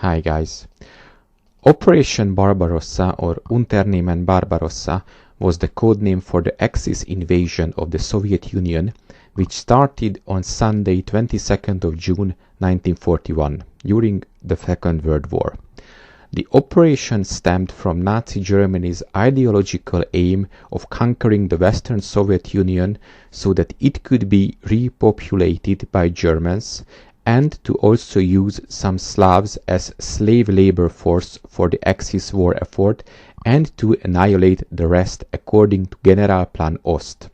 Hi guys. Operation Barbarossa or Unternehmen Barbarossa was the codename for the Axis invasion of the Soviet Union, which started on Sunday 22nd of June 1941 during the Second World War. The operation stemmed from Nazi Germany's ideological aim of conquering the Western Soviet Union so that it could be repopulated by Germans, and to also use some Slavs as slave labor force for the Axis war effort, and to annihilate the rest according to Generalplan Ost,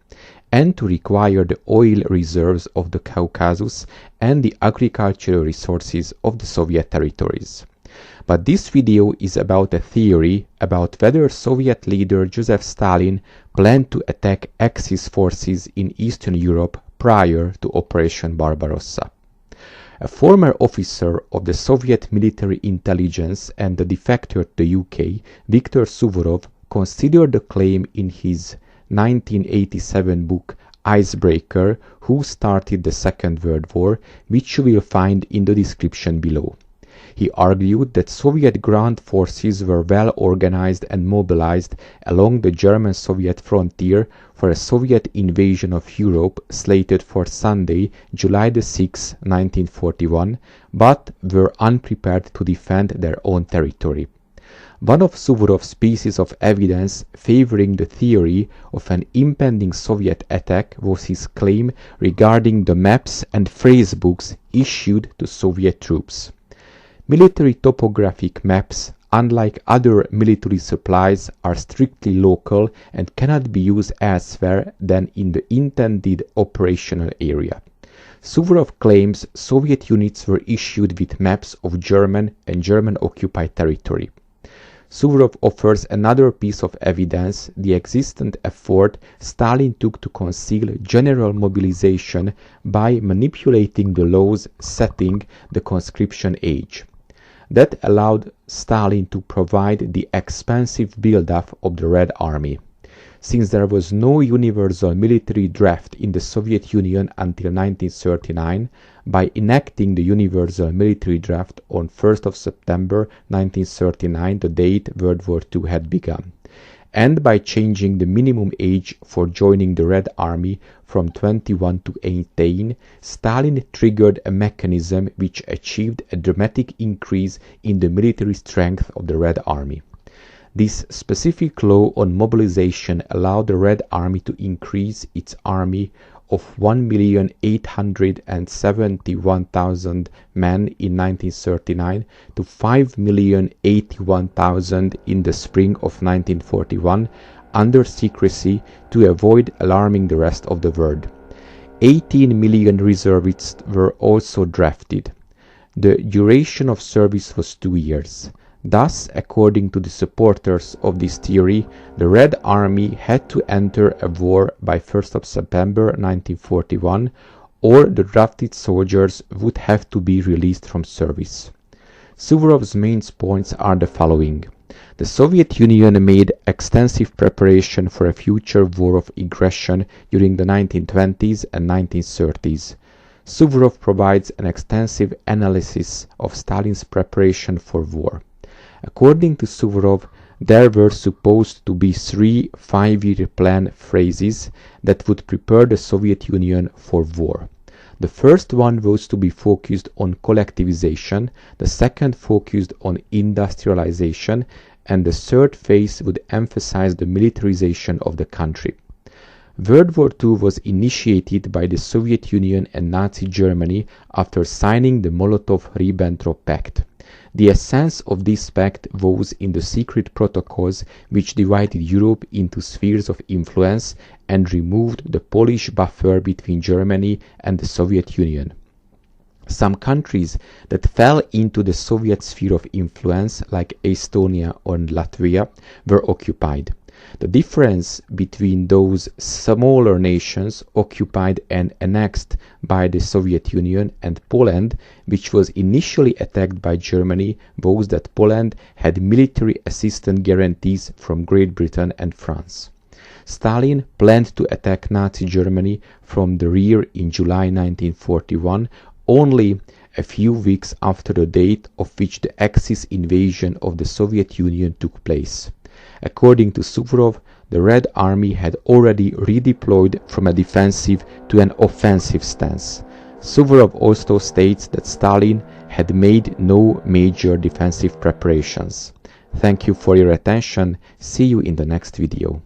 and to require the oil reserves of the Caucasus and the agricultural resources of the Soviet territories. But this video is about a theory about whether Soviet leader Joseph Stalin planned to attack Axis forces in Eastern Europe prior to Operation Barbarossa. A former officer of the Soviet military intelligence and the defector to the UK, Viktor Suvorov, considered the claim in his 1987 book Icebreaker, Who Started the Second World War, which you will find in the description below. He argued that Soviet ground forces were well organized and mobilized along the German-Soviet frontier for a Soviet invasion of Europe slated for Sunday, July 6, 1941, but were unprepared to defend their own territory. One of Suvorov's pieces of evidence favoring the theory of an impending Soviet attack was his claim regarding the maps and phrasebooks issued to Soviet troops. Military topographic maps, unlike other military supplies, are strictly local and cannot be used elsewhere than in the intended operational area. Suvorov claims Soviet units were issued with maps of German and German-occupied territory. Suvorov offers another piece of evidence, the existent effort Stalin took to conceal general mobilization by manipulating the laws setting the conscription age. That allowed Stalin to provide the expensive build-up of the Red Army. Since there was no universal military draft in the Soviet Union until 1939, by enacting the universal military draft on 1st of September 1939, the date World War II had begun, and by changing the minimum age for joining the Red Army from 21 to 18, Stalin triggered a mechanism which achieved a dramatic increase in the military strength of the Red Army. This specific law on mobilization allowed the Red Army to increase its army of 1,871,000 men in 1939 to 5,081,000 in the spring of 1941 under secrecy to avoid alarming the rest of the world. 18 million reservists were also drafted. The duration of service was 2 years. Thus, according to the supporters of this theory, the Red Army had to enter a war by 1st of September 1941, or the drafted soldiers would have to be released from service. Suvorov's main points are the following. The Soviet Union made extensive preparation for a future war of aggression during the 1920s and 1930s. Suvorov provides an extensive analysis of Stalin's preparation for war. According to Suvorov, there were supposed to be 3 5-year plan phases that would prepare the Soviet Union for war. The first one was to be focused on collectivization, the second focused on industrialization, and the third phase would emphasize the militarization of the country. World War II was initiated by the Soviet Union and Nazi Germany after signing the Molotov-Ribbentrop Pact. The essence of this pact was in the secret protocols which divided Europe into spheres of influence and removed the Polish buffer between Germany and the Soviet Union. Some countries that fell into the Soviet sphere of influence, like Estonia or Latvia, were occupied. The difference between those smaller nations occupied and annexed by the Soviet Union and Poland, which was initially attacked by Germany, was that Poland had military assistance guarantees from Great Britain and France. Stalin planned to attack Nazi Germany from the rear in July 1941 only a few weeks after the date of which the Axis invasion of the Soviet Union took place. According to Suvorov, the Red Army had already redeployed from a defensive to an offensive stance. Suvorov also states that Stalin had made no major defensive preparations. Thank you for your attention. See you in the next video.